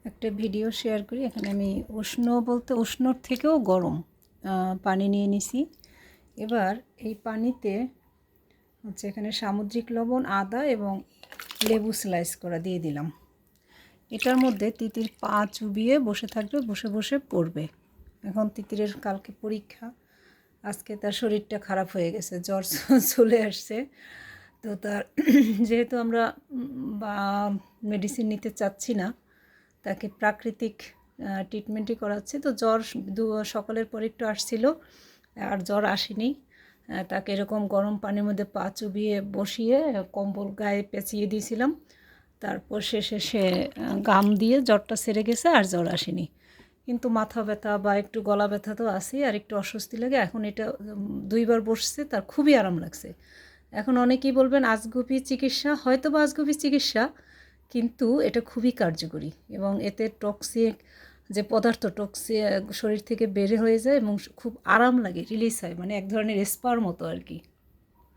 একটা video share করি। এখানে আমি উষ্ণ বলতে উষ্ণর থেকেও গরম পানি নিয়ে নিছি। এবার এই পানিতে হচ্ছে এখানে সামুদ্রিক লবণ, আদা এবং লেবু স্লাইস করা দিয়ে দিলাম। এটার মধ্যে তিতির পা চুবিয়ে বসে থাকবে, বসে বসে পড়বে। এখন তিতিরের কালকে পরীক্ষা, আজকে তার শরীরটা খারাপ হয়ে গেছে, জ্বর চলে আসছে। তো তার যেহেতু আমরা মেডিসিন নিতে চাচ্ছি না, তাকে প্রাকৃতিক ট্রিটমেন্টই করাচ্ছি। তো জ্বর সকালের পর একটু আসছিল, আর জ্বর আসেনি। তাকে এরকম গরম পানির মধ্যে পা চুবিয়ে বসিয়ে কম্বল গায়ে পেঁচিয়ে দিয়েছিলাম। তারপর শেষে সে গাম দিয়ে জ্বরটা সেরে গেছে, আর জ্বর আসেনি। কিন্তু মাথা ব্যথা বা একটু গলা ব্যথা তো আছেই, আর একটু অস্বস্তি লাগে। এখন এটা 2বার বসছে, তার খুবই আরাম লাগছে। এখন অনেকেই বলবেন আজগুবি চিকিৎসা, হয়তো বা আজগুবি চিকিৎসা, কিন্তু এটা খুবই কার্যকরী এবং এতে টক্সিক যে পদার্থ শরীর থেকে বের হয়ে যায় এবং খুব আরাম লাগে, রিলিজ হয়, মানে এক ধরনের স্পার মতো আর কি।